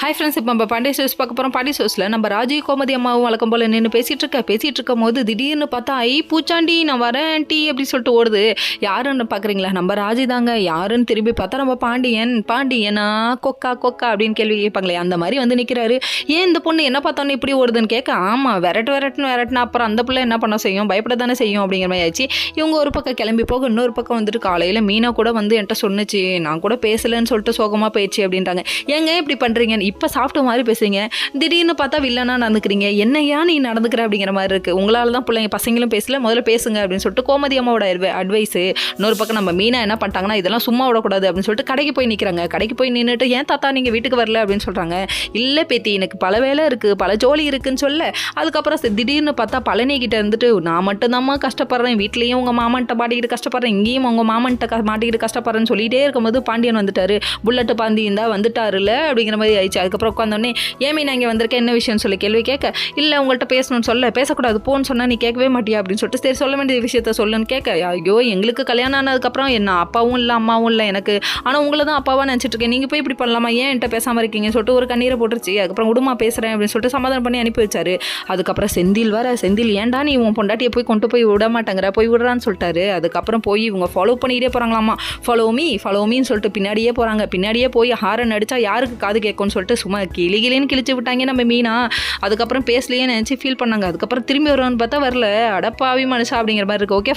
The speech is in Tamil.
ஹாய் ஃப்ரெண்ட்ஸ், இப்போ நம்ம பாண்டிய ஷோஸ் பார்க்க போகிறோம். பாண்டிய ஷோஸில் நம்ம ராஜி கோமதி அம்மாவும் வழக்கம் போல் நின்று பேசிகிட்டு இருக்கும் போது திடீர்னு பார்த்தா பூச்சாண்டி நான் வரேன் ஆண்டி அப்படி சொல்லிட்டு ஓடுது. யாருன்னு பார்க்குறீங்களா? நம்ம ராஜி தாங்க. யாருன்னு திரும்பி பார்த்தா நம்ம பாண்டியனா கொக்கா அப்படின்னு கேள்வி கேட்பாங்களே, அந்த மாதிரி வந்து நிற்கிறாரு. ஏன் இந்த பொண்ணு என்ன பார்த்தோன்னு இப்படி ஓடுதுன்னு கேட்க, ஆமாம் விரட்டுனா அப்புறம் அந்த பிள்ளை என்ன பண்ண செய்யும், பயப்பட தானே செய்யும் அப்படிங்கிற மாதிரி ஆயிடுச்சு. இவங்க ஒரு பக்கம் கிளம்பி போக, இன்னொரு பக்கம் வந்துட்டு காலையில் மீனா கூட வந்து என்கிட்ட சொன்னிச்சு, நான் கூட பேசலைன்னு சொல்லிட்டு சோகமாக போயிடுச்சு அப்படின்றாங்க. ஏங்க இப்படி பண்ணுறீங்க? இப்போ சாப்பிட்ட மாதிரி பேசுறீங்க, திடீர்னு பார்த்தா வில்லனா நடந்துக்கிறீங்க, என்னையா நீ நடந்துக்கிற அப்படிங்கிற மாதிரி இருக்குது. உங்களால் தான் பிள்ளைங்க பசங்களும் பேசல, முதல்ல பேசுங்க அப்படின்னு சொல்லிட்டு கோமதி அம்மாவோட அட்வைஸு. இன்னொரு பக்கம் நம்ம மீனா என்ன பண்ணிட்டாங்கன்னா, இதெல்லாம் சும்மா விடக்கூடாது அப்படின்னு சொல்லிட்டு கடைக்கு போய் நிற்கிறாங்க. கடைக்கு போய் நின்றுட்டு, ஏன் தாத்தா நீங்கள் வீட்டுக்கு வரல அப்படின்னு சொல்கிறாங்க. இல்லை பேத்தி, எனக்கு பல வேலை இருக்குது, பல ஜோலி இருக்குன்னு சொல்ல, அதுக்கப்புறம் திடீர்னு பார்த்தா பழனிக்கிட்ட இருந்துட்டு, நான் மட்டும்தாம்மா கஷ்டப்படுறேன், வீட்லேயும் உங்கள் மாமன்ட்ட மாட்டிக்கிட்டு கஷ்டப்படுறேன், இங்கேயும் உங்கள் மாமன்ட்ட மாட்டிக்கிட்டு கஷ்டப்படுறேன்னு சொல்லிகிட்டே இருக்கும்போது பாண்டியன் வந்துட்டாரு. புல்லட்டு பாண்டி இருந்தால் வந்துட்டாருல அப்படிங்கிற மாதிரி ஆயிடுச்சு. அதுக்கப்புறம் உட்காந்தோடனே, ஏன் நான் இங்கே வந்திருக்கேன், என்ன விஷயம்னு சொல்லி கேள்வி கேட்க, இல்லை உங்கள்கிட்ட பேசணும்னு சொல்ல, பேசக்கூடாது போன்னு சொன்னால் நீ கேட்கவே மாட்டியா அப்படின்னு சொல்லிட்டு, சரி சொல்ல வேண்டிய விஷயத்த சொல்லுன்னு கேட்க, ஐயோ எங்களுக்கு கல்யாணம் ஆனதுக்கப்புறம் என்ன அப்பாவும் இல்லை அம்மாவும் இல்லை எனக்கு, ஆனால் உங்களை தான் அப்பாவாக நினச்சிட்டு இருக்கேன், நீங்கள் போய் இப்படி பண்ணலாமா, ஏன் என்கிட்ட பேசாமல் இருக்கீங்கன்னு சொல்லிட்டு ஒரு கண்ணீரை போட்டுருச்சு. அதுக்கப்புறம் உடுமா பேசுகிறேன் அப்படின்னு சொல்லிட்டு சமாதானம் பண்ணி அனுப்பி வச்சாரு. அதுக்கப்புறம் செந்தில் ஏன்டா நீ உன் பொண்டாட்டியை போய் கொண்டு போய் விட மாட்டேங்கிற, போய் விடுறான்னு சொல்லிட்டாரு. அதுக்கப்புறம் போய் இவங்க ஃபாலோ பண்ணிகிட்டே போகிறாங்களாமா. ஃபாலோ மீன்னு சொல்லிட்டு பின்னாடியே போகிறாங்க. பின்னாடியே போய் ஹாரன் அடித்தா யாருக்கு காது கேட்கும்னு சொல்லிட்டு சும்மா கிளின்னு கிழிச்சு விட்டாங்க நம்ம மீனா. அதுக்கப்புறம் பேசலையே நினச்சி ஃபீல் பண்ணாங்க. அதுக்கப்புறம் திரும்பி வருவான்னு பார்த்தா வரல. அடப்பாவி மனுஷா அப்படிங்கிற மாதிரி இருக்குது. Okay friends.